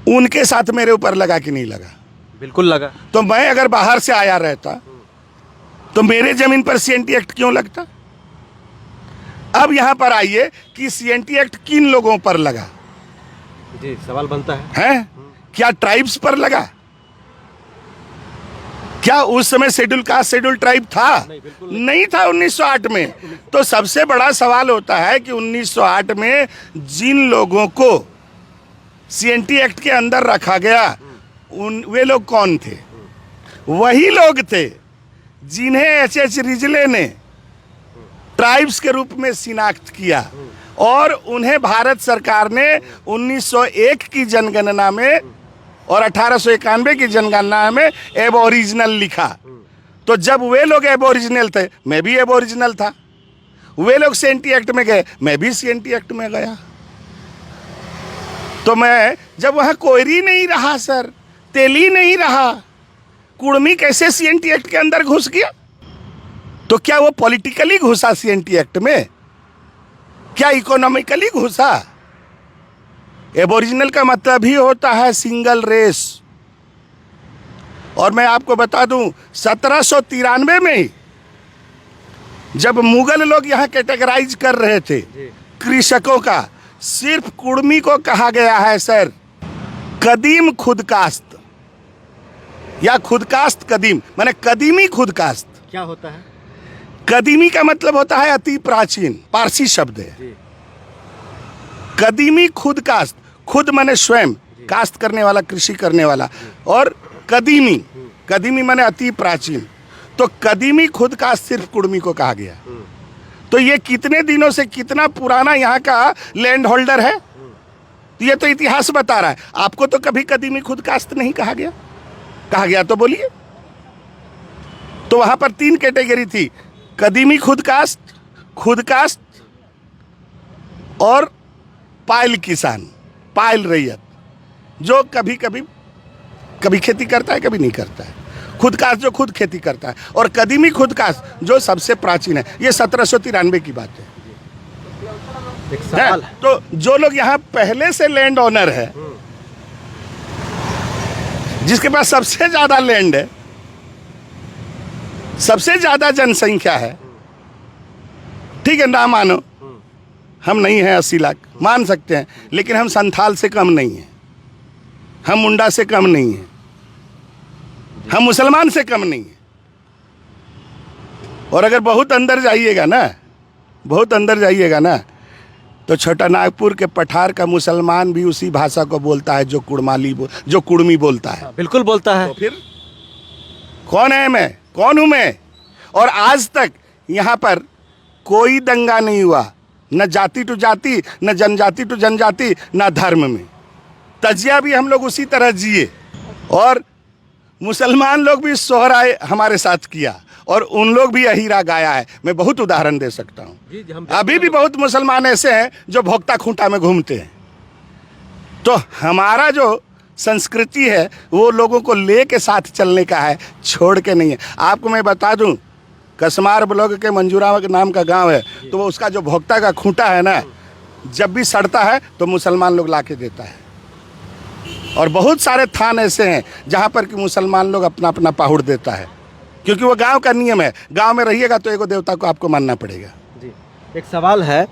उनके साथ मेरे ऊपर लगा कि नहीं लगा? बिल्कुल लगा। तो मैं अगर बाहर से आया रहता तो मेरे जमीन पर CNT एक्ट क्यों लगता? अब यहां पर आइए कि CNT एक्ट किन लोगों पर लगा? जी सवाल बनता है? क्या ट्राइब्स पर लगा? क्या उस समय शेड्यूल कास्ट शेड्यूल ट्राइब था? नहीं था 1908 में। तो सबसे बड़ा सवाल होता है कि 1908 में जिन लोगों को CNT एक्ट के अंदर रखा गया वे लोग कौन थे? वही लोग थे जिन्हें H.H. रिजले ने ट्राइब्स के रूप में शिनाख्त किया और उन्हें भारत सरकार ने 1901 की जनगणना में और 1891 की जनगणना में एबोरिजिनल लिखा। तो जब वे लोग एबोरिजिनल थे, मैं भी एबोरिजिनल था। वे लोग CNT एक्ट में गए, मैं भी CNT एक्ट में गया। तो मैं जब वहां कोयरी नहीं रहा सर, तेली नहीं रहा, कुर्मी कैसे CNT एक्ट के अंदर घुस गया? तो क्या वो पॉलिटिकली घुसा CNT एक्ट में? क्या इकोनॉमिकली घुसा? एबोरिजिनल का मतलब ही होता है सिंगल रेस। और मैं आपको बता दूं 1793 में ही जब मुगल लोग यहां कैटेगराइज कर रहे थे कृषकों का, सिर्फ कुर्मी को कहा गया है सर कदीम खुदकास्त या खुदकास्त कदीम, माने कदीमी खुदकास्त। क्या होता है? कदीमी का मतलब होता है अति प्राचीन, पारसी शब्द है। कदीमी खुदकास्त, खुद माने स्वयं, कास्त करने वाला, कृषि करने वाला, और कदीमी माने अति प्राचीन। तो कदीमी खुदकास्त सिर्फ कुर्मी को कहा गया। तो ये कितने दिनों से कितना पुराना यहाँ का लैंड होल्डर है, ये तो इतिहास बता रहा है। आपको तो कभी कदीमी खुदकास्त नहीं कहा गया? कहा गया तो बोलिए। तो वहां पर 3 कैटेगरी थी, कदीमी खुदकास्त और पायल किसान, पायल रैयत, जो कभी खेती करता है, कभी नहीं करता है। खुदकास्ट जो खुद खेती करता है, और कदीमी खुदकास्ट जो सबसे प्राचीन है। ये 1793 की बात है। तो जो लोग यहाँ पहले से लैंड ओनर है जिसके पास सबसे ज्यादा लैंड है, सबसे ज्यादा जनसंख्या है, ठीक है ना मानो, हम नहीं हैं 80 लाख, मान सकते हैं, लेकिन हम संथाल से कम नहीं हैं, हम मुंडा से कम नहीं हैं, हम मुसलमान से कम नहीं हैं। और अगर बहुत अंदर जाइएगा ना, बहुत अंदर जाइएगा ना, तो छोटा नागपुर के पठार का मुसलमान भी उसी भाषा को बोलता है जो जो कुड़मी बोलता है। बिल्कुल बोलता है। तो फिर कौन है मैं, कौन हूं मैं? और आज तक यहाँ पर कोई दंगा नहीं हुआ, न जाति टू जाति, न जनजाति टू जनजाति, न धर्म में। तजिया भी हम लोग उसी तरह जिए, और मुसलमान लोग भी सोहराए हमारे साथ किया, और उन लोग भी अहीरा गाया है। मैं बहुत उदाहरण दे सकता हूँ। अभी भी बहुत मुसलमान ऐसे हैं जो भोक्ता खूंटा में घूमते हैं। तो हमारा जो संस्कृति है वो लोगों को ले के साथ चलने का है, छोड़ के नहीं है। आपको मैं बता दूं, कसमार ब्लॉक के मंजूरा नाम का गांव है, तो वो उसका जो भोक्ता का खूंटा है ना, जब भी सड़ता है तो मुसलमान लोग ला के देता है। और बहुत सारे थान ऐसे हैं जहाँ पर कि मुसलमान लोग अपना अपना पाहुड़ देता है, क्योंकि वो गांव का नियम है। गांव में रहिएगा तो एगो देवता को आपको मानना पड़ेगा। जी, एक सवाल है,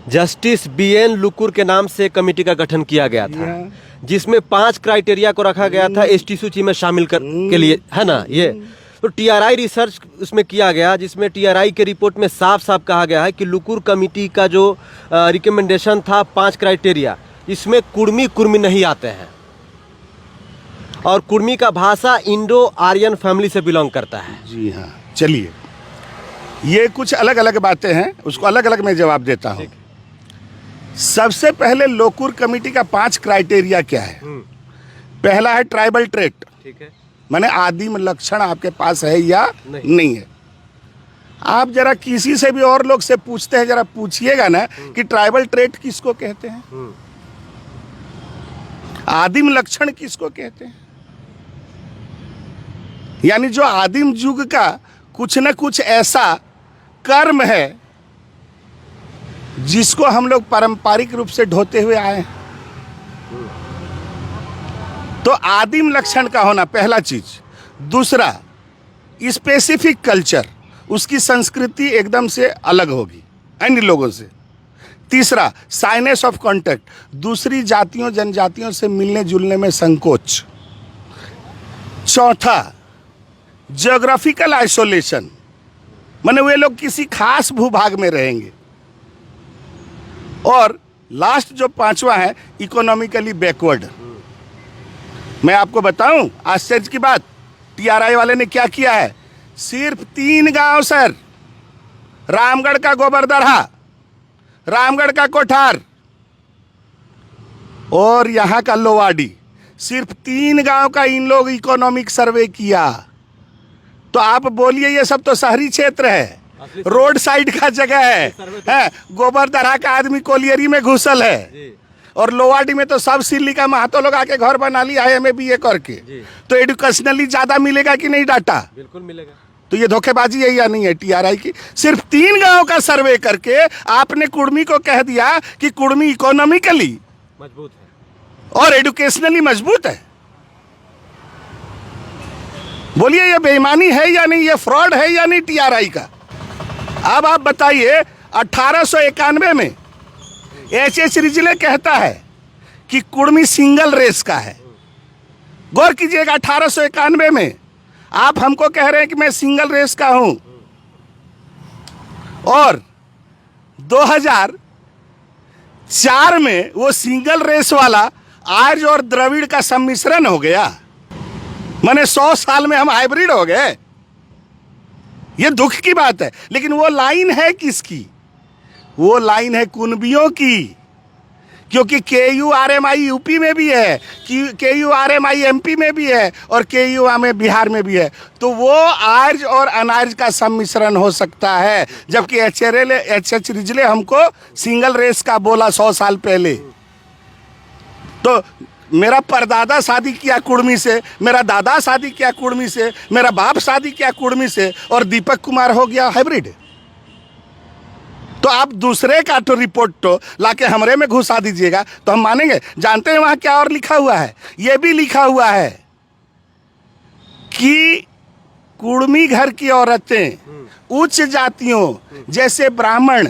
जस्टिस BN लुकुर के नाम से कमेटी का गठन किया गया था, जिसमें 5 क्राइटेरिया को रखा गया था ST सूची में शामिल के लिए, है ना? ये तो TRI रिसर्च उसमें किया गया, जिसमें TRI के रिपोर्ट में साफ साफ कहा गया है कि लुकुर कमेटी का जो रिकमेंडेशन था 5 क्राइटेरिया, इसमें कुर्मी नहीं आते हैं, और कुर्मी का भाषा इंडो आर्यन फैमिली से बिलोंग करता है। जी हाँ, चलिए, ये कुछ अलग अलग बातें हैं, उसको अलग अलग मैं जवाब देता हूँ। सबसे पहले लोकुर कमेटी का 5 क्राइटेरिया क्या है? पहला है ट्राइबल ट्रेट, ठीक है, माने आदिम लक्षण आपके पास है या नहीं है। आप जरा किसी से भी और लोग से पूछते हैं, जरा पूछिएगा ना कि ट्राइबल ट्रेट किसको कहते हैं, आदिम लक्षण किसको कहते हैं। यानी जो आदिम युग का कुछ न कुछ ऐसा कर्म है जिसको हम लोग पारंपरिक रूप से ढोते हुए आए हैं। तो आदिम लक्षण का होना पहला चीज। दूसरा, स्पेसिफिक कल्चर, उसकी संस्कृति एकदम से अलग होगी अन्य लोगों से। तीसरा, साइनेस ऑफ कॉन्टेक्ट, दूसरी जातियों जनजातियों से मिलने जुलने में संकोच। चौथा, ज्योग्राफिकल आइसोलेशन, माने वे लोग किसी खास भूभाग में रहेंगे। और लास्ट जो 5वां है, इकोनॉमिकली बैकवर्ड। मैं आपको बताऊं आश्चर्य की बात, TRI वाले ने क्या किया है, सिर्फ 3 गांव सर, रामगढ़ का गोबरदरहा, रामगढ़ का कोठार और यहाँ का लोवाडी, सिर्फ 3 गांव का इन लोग इकोनॉमिक सर्वे किया। तो आप बोलिए ये सब तो शहरी क्षेत्र है, रोड साइड का जगह है, गोबरदरहा का आदमी कोलियरी में घुसल है, और लोवाडी में तो सब सिल्ली का महतो लोग आके घर बना लिया है MA BA करके। तो एडुकेशनली ज्यादा मिलेगा कि नहीं डाटा? बिल्कुल मिलेगा। तो ये धोखेबाजी है या नहीं है TRI की? सिर्फ 3 गांव का सर्वे करके आपने कुर्मी को कह दिया कि कुर्मी इकोनॉमिकली मजबूत है और एडुकेशनली मजबूत है। बोलिए ये बेईमानी है या नहीं, ये फ्रॉड है या नहीं TRI का? अब आप बताइए, 1891 में H.H. रिजले कहता है कि कुर्मी सिंगल रेस का है। गौर कीजिएगा, 1891 में आप हमको कह रहे हैं कि मैं सिंगल रेस का हूं, और 2004 में वो सिंगल रेस वाला आर्य और द्रविड़ का सम्मिश्रण हो गया। माने 100 साल में हम हाइब्रिड हो गए। ये दुख की बात है। लेकिन वो लाइन है किसकी? वो लाइन है कुनबियों की, क्योंकि KURMI यूपी में भी है, KURMI MP में भी है, और KURMI बिहार में भी है। तो वो आर्य और अनार्य का सम्मिश्रण हो सकता है, जबकि H.H. रिजले हमको सिंगल रेस का बोला 100 साल पहले। तो मेरा परदादा शादी किया कुर्मी से, मेरा दादा शादी किया कुर्मी से, मेरा बाप शादी किया कुर्मी से, और दीपक कुमार हो गया हाइब्रिड। तो आप दूसरे का तो रिपोर्ट तो लाके हमरे में घुसा दीजिएगा तो हम मानेंगे? जानते हैं वहां क्या और लिखा हुआ है? ये भी लिखा हुआ है कुर्मी घर की औरतें उच्च जातियों जैसे ब्राह्मण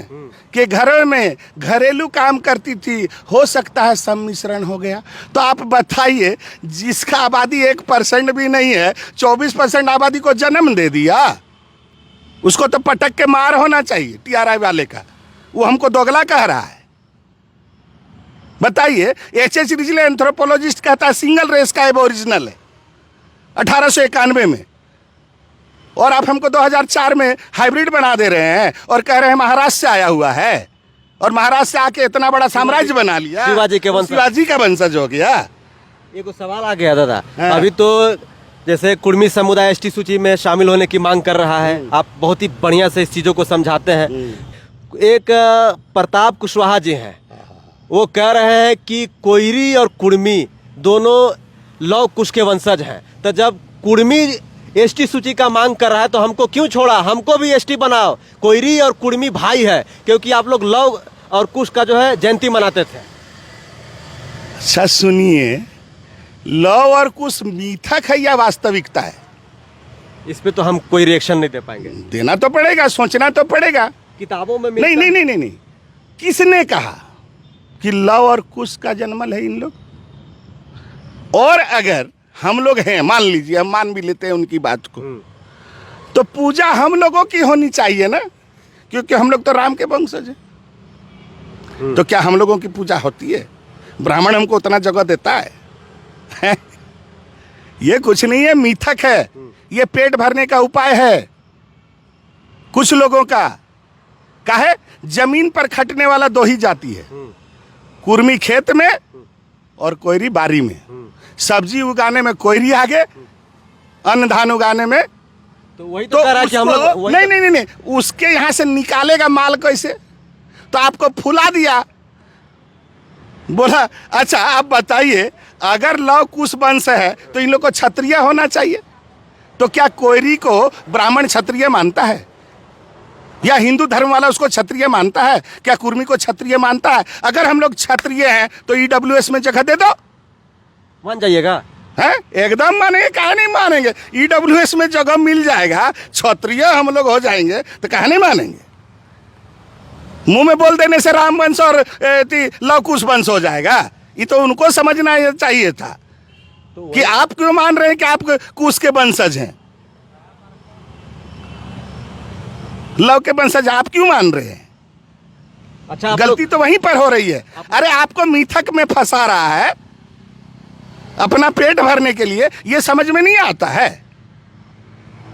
के घरों में घरेलू काम करती थी, हो सकता है सम्मिश्रण हो गया। तो आप बताइए, जिसका आबादी 1% भी नहीं है, 24% आबादी को जन्म दे दिया, उसको तो पटक के मार होना चाहिए टीआरआई वाले का। वो हमको दोगला कह रहा है। बताइए, एच.एच. रिजले एंथ्रोपोलॉजिस्ट कहता है सिंगल रेस का एबोरिजिनल है 1891 में, और आप हमको 2004 में हाइब्रिड बना दे रहे हैं और कह रहे हैं महाराष्ट्र से आया हुआ है, और महाराष्ट्र से आके इतना बड़ा साम्राज्य बना लिया, शिवाजी का वंशज हो गया। एक सवाल आ गया दादा, हाँ। अभी तो जैसे कुर्मी समुदाय एसटी सूची में शामिल होने की मांग कर रहा है, आप बहुत ही बढ़िया से इस चीज़ों को समझाते हैं। एक प्रताप कुशवाहा जी हैं, वो कह रहे हैं कि कोयरी और कुर्मी दोनों लौ कुश के वंशज हैं। तो जब कुर्मी एसटी सूची का मांग कर रहा है तो हमको क्यों छोड़ा, हमको भी एसटी बनाओ। कोयरी और कुर्मी भाई है, क्योंकि आप लोग लौ और कुश का जो है जयंती मनाते थे। अच्छा सुनिए, लौ और कुश मिथक है या वास्तविकता है? इस पे तो हम कोई रिएक्शन नहीं दे पाएंगे। देना तो पड़ेगा, सोचना तो पड़ेगा। किताबों में नहीं नहीं नहीं नहीं नहीं, किसने कहा कि लौ और कुश का जन्मल है इन लोग? और अगर हम लोग हैं, मान लीजिए, हम मान भी लेते हैं उनकी बात को, तो पूजा हम लोगों की होनी चाहिए ना, क्योंकि हम लोग तो राम के वंशज हैं। तो क्या हम लोगों की पूजा होती है? ब्राह्मण हमको उतना जगह देता है? ये कुछ नहीं है, मिथक है। ये पेट भरने का उपाय है कुछ लोगों का। काहे? जमीन पर खटने वाला दो ही जाति है, कुर्मी खेत में और कोयरी बारी में। सब्जी उगाने में कोयरी आगे, अन्न धान उगाने में तो वही तो कह रहा है कि हम लोग नहीं नहीं नहीं नहीं, उसके यहाँ से निकालेगा माल कैसे? तो आपको फुला दिया, बोला अच्छा आप बताइए, अगर लौ कुश वंश है तो इन लोग को क्षत्रिय होना चाहिए। तो क्या कोयरी को ब्राह्मण क्षत्रिय मानता है, या हिंदू धर्म वाला उसको क्षत्रिय मानता है? क्या कुर्मी को क्षत्रिय मानता है? अगर हम लोग क्षत्रिय हैं तो ईडब्ल्यूएस में जगह दे दो, मान जाइएगा। है एकदम मानेंगे, काहे नहीं मानेंगे? ईडब्ल्यूएस में जगह मिल जाएगा, क्षत्रिय हम लोग हो जाएंगे, तो काहे नहीं मानेंगे? मुंह में बोल देने से राम वंश और लव कुश वंश हो जाएगा? ये तो उनको समझना चाहिए था तो कि आप क्यों मान रहे हैं कि आप कुश के वंशज हैं, लव के वंशज आप क्यों मान रहे हैं? अच्छा, गलती तो वहीं पर हो रही है। अरे आपको मिथक में फंसा रहा है अपना पेट भरने के लिए, ये समझ में नहीं आता है।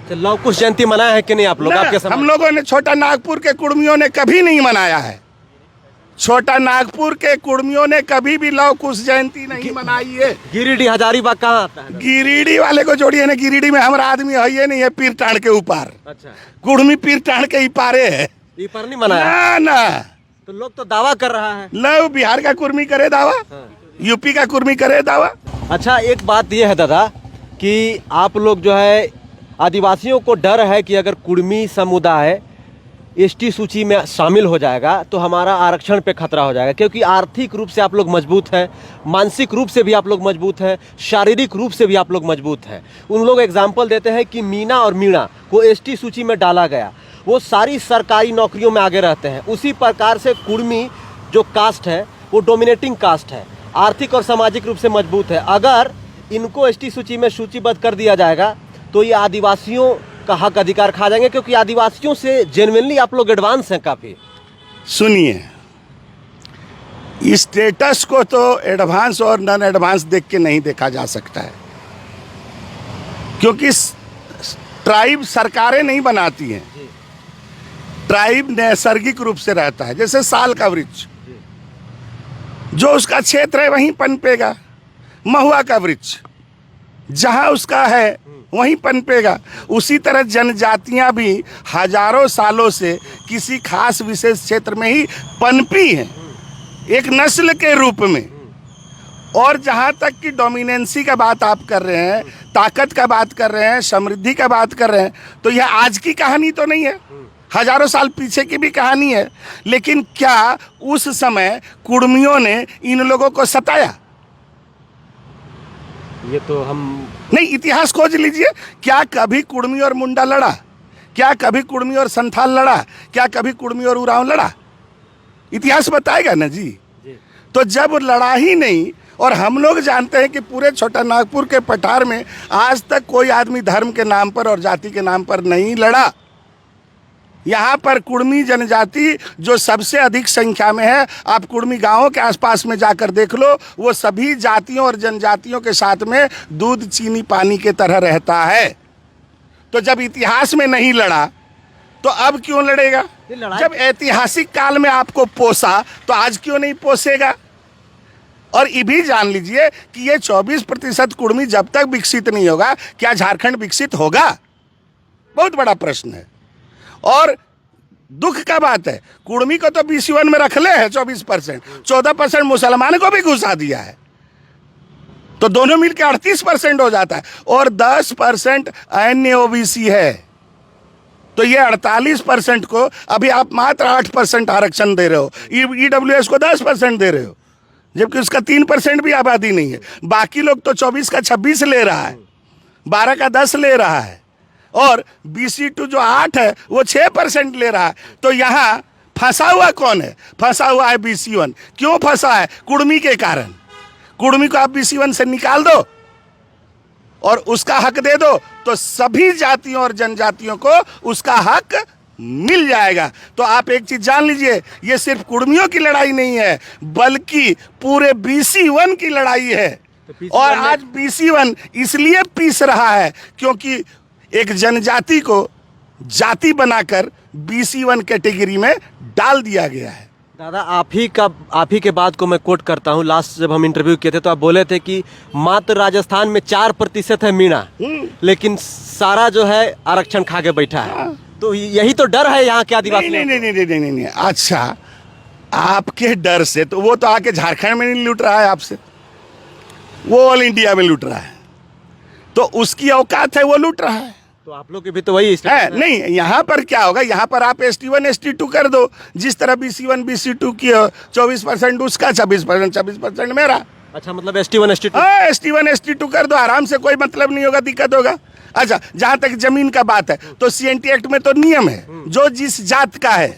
तो लव कुश जयंती मनाया है कि नहीं आप लोग? आपके हम लोगों ने, छोटा नागपुर के कुर्मियों ने कभी नहीं मनाया है। छोटा नागपुर के कुर्मियों ने कभी भी लव कुश जयंती नहीं मनाई है। गिरिडीह हजारीबाग कहाँ आता है? गिरिडीह वाले को जोड़िए ना, गिरिडीह में हमारा आदमी है ये नहीं है, पीर टाण के ऊपर। अच्छा, कुर्मी पीर टाण के इपारे है, ये पर नहीं मनाया ना ना। तो लोग तो दावा कर रहा है। लव बिहार का कुर्मी करे दावा, यूपी का कुर्मी करे दावा। अच्छा, एक बात यह है दादा कि आप लोग जो है, आदिवासियों को डर है कि अगर कुर्मी समुदाय एसटी सूची में शामिल हो जाएगा तो हमारा आरक्षण पे खतरा हो जाएगा, क्योंकि आर्थिक रूप से आप लोग मजबूत हैं, मानसिक रूप से भी आप लोग मजबूत हैं, शारीरिक रूप से भी आप लोग मजबूत हैं। उन लोग एग्जाम्पल देते हैं कि मीना और मीणा को एसटी सूची में डाला गया, वो सारी सरकारी नौकरियों में आगे रहते हैं। उसी प्रकार से कुर्मी जो कास्ट है वो डोमिनेटिंग कास्ट है, आर्थिक और सामाजिक रूप से मजबूत है। अगर इनको एसटी सूची में सूचीबद्ध कर दिया जाएगा तो ये आदिवासियों का हक अधिकार खा जाएंगे, क्योंकि आदिवासियों से जेन्युइनली आप लोग एडवांस हैं काफी। सुनिए, स्टेटस को तो एडवांस और नॉन एडवांस देख के नहीं देखा जा सकता है, क्योंकि ट्राइब सरकारें नहीं बनाती हैं। ट्राइब नैसर्गिक रूप से रहता है, जैसे साल का वृक्ष, जो उसका क्षेत्र है वहीं पनपेगा। महुआ का वृक्ष जहां उसका है वहीं पनपेगा। उसी तरह जनजातियां भी हजारों सालों से किसी खास विशेष क्षेत्र में ही पनपी हैं, एक नस्ल के रूप में। और जहां तक कि डोमिनेंसी का बात आप कर रहे हैं, ताकत का बात कर रहे हैं, समृद्धि का बात कर रहे हैं, तो यह आज की कहानी तो नहीं है, हजारों साल पीछे की भी कहानी है। लेकिन क्या उस समय कुर्मियों ने इन लोगों को सताया? ये तो हम नहीं, इतिहास खोज लीजिए। क्या कभी कुर्मी और मुंडा लड़ा? क्या कभी कुर्मी और संथाल लड़ा? क्या कभी कुर्मी और उरांव लड़ा? इतिहास बताएगा ना जी। तो जब लड़ा ही नहीं, और हम लोग जानते हैं कि पूरे छोटा नागपुर के पठार में आज तक कोई आदमी धर्म के नाम पर और जाति के नाम पर नहीं लड़ा। यहाँ पर कुर्मी जनजाति जो सबसे अधिक संख्या में है, आप कुर्मी गांवों के आसपास में जाकर देख लो, वो सभी जातियों और जनजातियों के साथ में दूध चीनी पानी के तरह रहता है। तो जब इतिहास में नहीं लड़ा तो अब क्यों लड़ेगा? जब ऐतिहासिक काल में आपको पोसा तो आज क्यों नहीं पोसेगा? और ये भी जान लीजिए कि ये 24% कुर्मी जब तक विकसित नहीं होगा, क्या झारखंड विकसित होगा? बहुत बड़ा प्रश्न है। और दुख का बात है, कुर्मी को तो BC1 में रख ले है 24%, 14% मुसलमान को भी घुसा दिया है, तो दोनों मिलकर 38% हो जाता है, और 10% अन्य OBC है। तो ये 48% को अभी आप मात्र 8% आरक्षण दे रहे हो, EWS को 10% दे रहे हो, जबकि उसका 3% भी आबादी नहीं है। बाकी लोग तो 24 का 26 ले रहा है, 12 का 10 ले रहा है, और BC2 जो 8 है वो 6% ले रहा है। तो यहाँ फंसा हुआ कौन है? फंसा हुआ है BC1। क्यों फंसा है? कुर्मी के कारण। कुर्मी को आप BC1 से निकाल दो और उसका हक दे दो, तो सभी जातियों और जनजातियों को उसका हक मिल जाएगा। तो आप एक चीज जान लीजिए, ये सिर्फ कुर्मियों की लड़ाई नहीं है, बल्कि पूरे BC1 की लड़ाई है। और आज BC1 इसलिए पीस रहा है क्योंकि एक जनजाति को जाति बनाकर BC1 कैटेगरी में डाल दिया गया है। दादा, आप ही के बात को मैं कोट करता हूँ। लास्ट जब हम इंटरव्यू किए थे तो आप बोले थे कि मात्र राजस्थान में 4% है मीणा, लेकिन सारा जो है आरक्षण खा के बैठा है। तो यही तो डर है यहाँ के आदिवासी। नहीं। अच्छा, आपके डर से तो वो तो आके झारखंड में नहीं लूट रहा है आपसे, वो ऑल इंडिया में लूट रहा है, तो उसकी औकात है, वो लूट रहा है। तो आप लोग की भी तो वही है नहीं। यहाँ पर क्या होगा? यहाँ पर आप ST1 ST2 कर दो, जिस तरह BC1 BC2 की 24% उसका, 26% मेरा। अच्छा, मतलब ST1 ST2? हाँ, ST1 ST2 कर दो, आराम से, कोई मतलब नहीं होगा, दिक्कत होगा। अच्छा, जहाँ तक जमीन का बात है तो CNT एक्ट में तो नियम है, जो जिस जात का है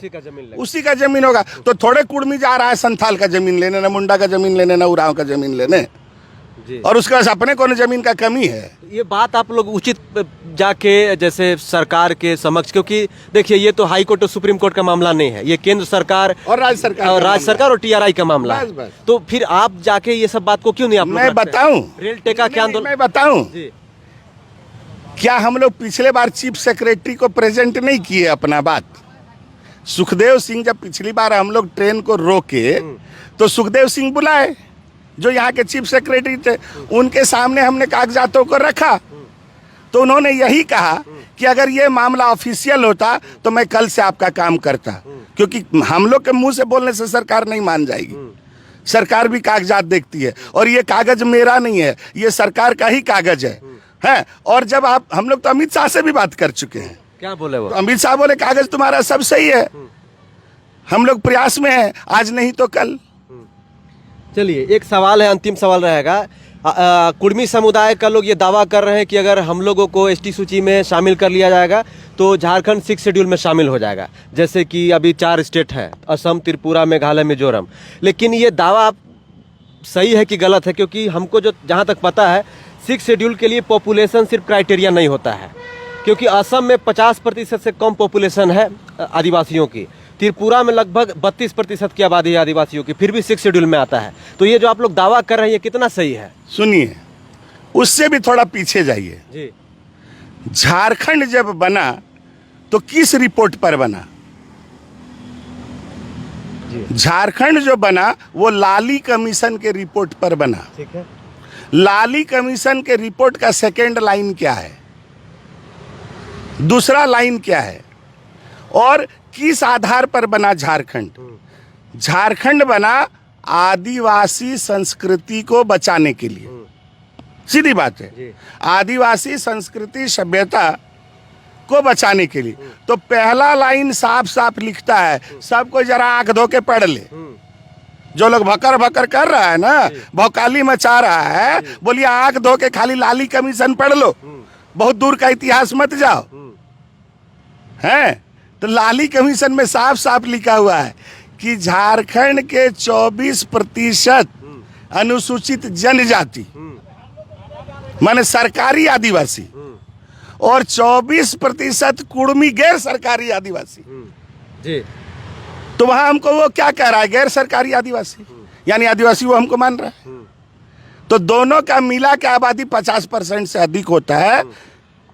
उसी का जमीन होगा। तो थोड़े कुर्मी जा रहा है संथाल का जमीन लेने, ना मुंडा का जमीन लेने, ना उरांव का जमीन लेने, और उसके पास अपने को जमीन का कमी है। ये बात आप लोग उचित जाके जैसे सरकार के समक्ष, क्योंकि देखिए ये तो हाई कोर्ट और सुप्रीम कोर्ट का मामला नहीं है, ये केंद्र सरकार और राज्य सरकार और TRI का मामला है। बस। तो फिर आप जाके ये सब बात को क्यों नहीं आप मैं बताऊं? रेल टेका क्या आंदोलन? मैं बताऊं, क्या हम लोग पिछले बार चीफ सेक्रेटरी को प्रेजेंट नहीं किए अपना बात? सुखदेव सिंह, जब पिछली बार हम लोग ट्रेन को रोके तो सुखदेव सिंह बुलाए, जो यहाँ के चीफ सेक्रेटरी थे, उनके सामने हमने कागजातों को रखा, तो उन्होंने यही कहा कि अगर ये मामला ऑफिशियल होता तो मैं कल से आपका काम करता, क्योंकि हम लोग के मुंह से बोलने से सरकार नहीं मान जाएगी, सरकार भी कागजात देखती है, और ये कागज मेरा नहीं है, ये सरकार का ही कागज है। और जब हम लोग तो अमित शाह से भी बात कर चुके हैं। क्या बोले वो? तो अमित शाह बोले कागज तुम्हारा सब सही है, हम लोग प्रयास में हैं, आज नहीं तो कल। चलिए, एक सवाल है, अंतिम सवाल रहेगा। कुर्मी समुदाय का लोग ये दावा कर रहे हैं कि अगर हम लोगों को ST सूची में शामिल कर लिया जाएगा तो झारखंड 6 शेड्यूल में शामिल हो जाएगा, जैसे कि अभी 4 स्टेट है, असम, त्रिपुरा, मेघालय, मिजोरम। लेकिन ये दावा सही है कि गलत है? क्योंकि हमको जो जहाँ तक पता है 6 शेड्यूल के लिए पॉपुलेशन सिर्फ क्राइटेरिया नहीं होता है, क्योंकि असम में 50% से कम पॉपुलेशन है आदिवासियों की, त्रिपुरा में लगभग 32% की आबादी है आदिवासियों की, फिर भी 6 शेड्यूल में आता है। तो ये जो आप लोग दावा कर रहे हैं ये कितना सही है? सुनिए, उससे भी थोड़ा पीछे जाइए जी। झारखंड जब बना तो किस रिपोर्ट पर बना? झारखंड जो बना वो लाली कमीशन के रिपोर्ट पर बना। ठीक है। लाली कमीशन के रिपोर्ट का सेकेंड लाइन क्या है, दूसरा लाइन क्या है, और किस आधार पर बना झारखंड? झारखंड बना आदिवासी संस्कृति को बचाने के लिए, सीधी बात है, आदिवासी संस्कृति सभ्यता को बचाने के लिए। तो पहला लाइन साफ साफ लिखता है, सबको जरा आंख धो के पढ़ ले, जो लोग भकर भकर कर रहा है ना, भौकाली मचा रहा है, बोलिए आंख धो के खाली लाली कमीशन पढ़ लो, बहुत दूर का इतिहास मत जाओ। हैं तो लाली कमीशन में साफ साफ लिखा हुआ है कि झारखंड के 24% अनुसूचित जनजाति माने सरकारी आदिवासी और 24% कुर्मी गैर सरकारी आदिवासी। जी। तो वहां हमको वो क्या कह रहा है, गैर सरकारी आदिवासी, यानी आदिवासी वो हमको मान रहा है। तो दोनों का मिला के आबादी 50% से अधिक होता है।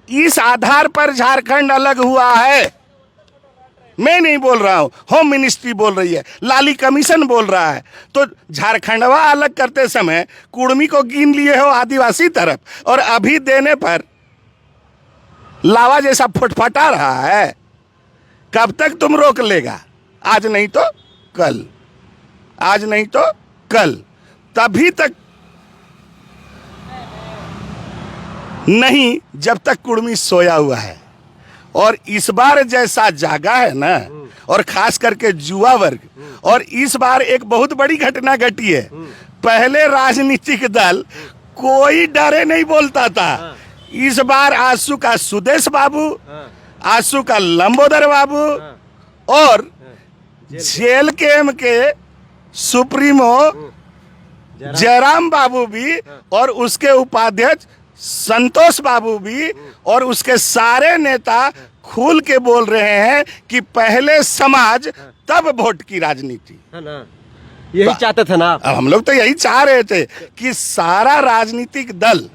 इस आधार पर झारखंड अलग हुआ है। मैं नहीं बोल रहा हूं, होम मिनिस्ट्री बोल रही है, लाली कमीशन बोल रहा है। तो झारखंडवा अलग करते समय कुर्मी को गिन लिए हो आदिवासी तरफ, और अभी देने पर लावा जैसा फटफटा रहा है। कब तक तुम रोक लेगा? आज नहीं तो कल, आज नहीं तो कल। तभी तक नहीं जब तक कुर्मी सोया हुआ है। और इस बार जैसा जागा है ना, और खास करके युवा वर्ग, और इस बार एक बहुत बड़ी घटना घटी है। पहले राजनीतिक दल कोई डरे नहीं बोलता था। इस बार आंसू का सुदेश बाबू, आंसू का लंबोदर बाबू और जेल के सुप्रीमो जयराम बाबू भी, और उसके उपाध्यक्ष संतोष बाबू भी, और उसके सारे नेता खुल के बोल रहे हैं कि पहले समाज तब वोट की राजनीति, है ना? यही चाहते थे ना? अब हम लोग तो यही चाह रहे थे कि सारा राजनीतिक दल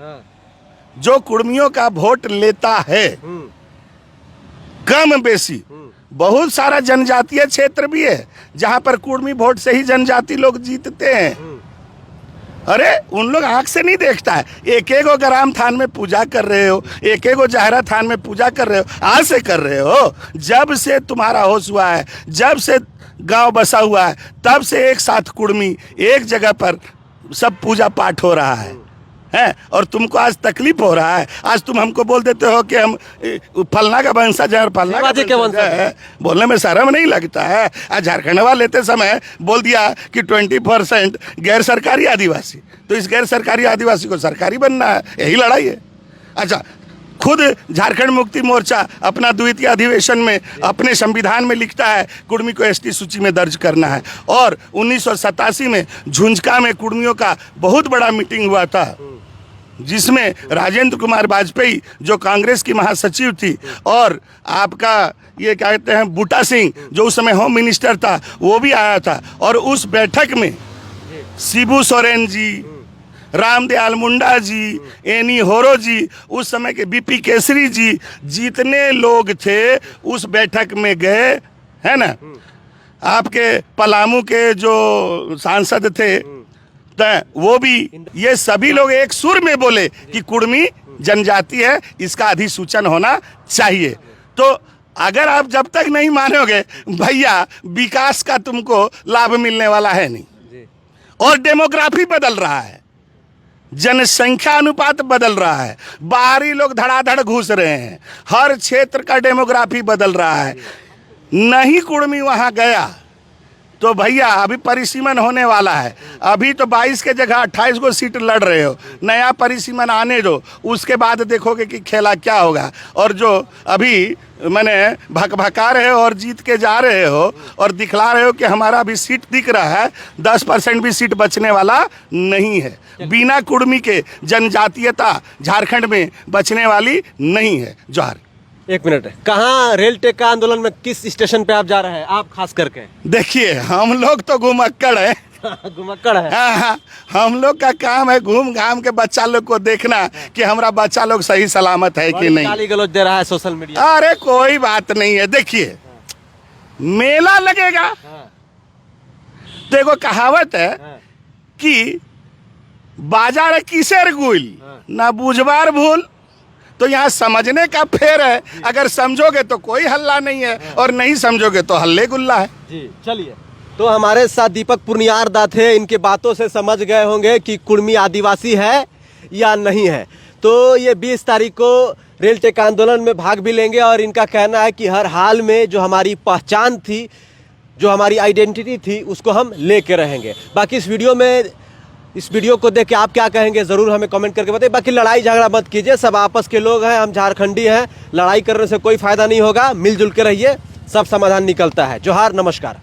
जो कुर्मियों का वोट लेता है, कम बेसी बहुत सारा जनजातीय क्षेत्र भी है जहां पर कुर्मी वोट से ही जनजाति लोग जीतते हैं। अरे उन लोग आंख से नहीं देखता है। एक एक ग्राम थान में पूजा कर रहे हो, एक एक जाहरा थान में पूजा कर रहे हो, आज से कर रहे हो? जब से तुम्हारा होश हुआ है, जब से गांव बसा हुआ है, तब से एक साथ कुर्मी एक जगह पर सब पूजा पाठ हो रहा है। और तुमको आज तकलीफ हो रहा है। आज तुम हमको बोल देते हो कि हम फलना का वंशज है और फलना का वंशज है। बोलने में शर्म नहीं लगता है? आज झारखंडवा लेते समय बोल दिया कि 20% गैर सरकारी आदिवासी, तो इस गैर सरकारी आदिवासी को सरकारी बनना है, यही लड़ाई है। अच्छा, खुद झारखंड मुक्ति मोर्चा अपना द्वितीय अधिवेशन में अपने संविधान में लिखता है कुर्मी को एसटी सूची में दर्ज करना है। और 1987 में झुंझुनू में कुर्मियों का बहुत बड़ा मीटिंग हुआ था, जिसमें राजेंद्र कुमार वाजपेयी जो कांग्रेस की महासचिव थी, और आपका ये क्या कहते हैं बूटा सिंह जो उस समय होम मिनिस्टर था, वो भी आया था। और उस बैठक में शिबू सोरेन जी, रामदयाल मुंडा जी, एनी होरो जी, उस समय के बीपी केसरी जी, जितने लोग थे उस बैठक में गए, है ना। आपके पलामू के जो सांसद थे वो भी, ये सभी लोग एक सुर में बोले कि कुर्मी जनजाति है, इसका अधिसूचन होना चाहिए। तो अगर आप जब तक नहीं मानोगे भैया, विकास का तुमको लाभ मिलने वाला है नहीं। और डेमोग्राफी बदल रहा है, जनसंख्या अनुपात बदल रहा है, बाहरी लोग धड़ाधड़ घुस रहे हैं, हर क्षेत्र का डेमोग्राफी बदल रहा है। नहीं कुर्मी वहां गया तो भैया अभी परिसीमन होने वाला है। अभी तो 22 के जगह 28 को सीट लड़ रहे हो, नया परिसीमन आने दो, उसके बाद देखोगे कि खेला क्या होगा। और जो अभी मैंने भका रहे हो और जीत के जा रहे हो और दिखला रहे हो कि हमारा अभी सीट दिख रहा है, 10% भी सीट बचने वाला नहीं है। बिना कुर्मी के जनजातीयता झारखंड में बचने वाली नहीं है। जोहार। एक मिनट, कहाँ रेल टेका आंदोलन में किस स्टेशन पे आप जा रहे हैं, आप खास करके? देखिए, हम लोग तो घुमक्कड़ है। घुमक्कड़ है। हाँ, हम लोग का काम है घूम घाम के बच्चा लोग को देखना कि हमारा बच्चा लोग सही सलामत है कि नहीं। गाली गलौज दे रहा है सोशल मीडिया। अरे कोई बात नहीं है। देखिए, मेला लगेगा तो एगो कहावत है कि बाजार किसेर गुल ना बुझबार भूल। तो यहाँ समझने का फेर है, अगर समझोगे तो कोई हल्ला नहीं है, और नहीं समझोगे तो हल्ले गुल्ला है। जी चलिए, तो हमारे साथ दीपक पुनियार दा थे। इनके बातों से समझ गए होंगे कि कुर्मी आदिवासी है या नहीं है। तो ये 20 तारीख को रेल टेका आंदोलन में भाग भी लेंगे, और इनका कहना है कि हर हाल में जो हमारी पहचान थी जो हमारी आइडेंटिटी थी उसको हम लेके रहेंगे। बाकी इस वीडियो को देख के आप क्या कहेंगे ज़रूर हमें कमेंट करके बताइए। बाकी लड़ाई झगड़ा मत कीजिए, सब आपस के लोग हैं, हम झारखंडी हैं, लड़ाई करने से कोई फ़ायदा नहीं होगा, मिलजुल के रहिए, सब समाधान निकलता है। जोहार, नमस्कार।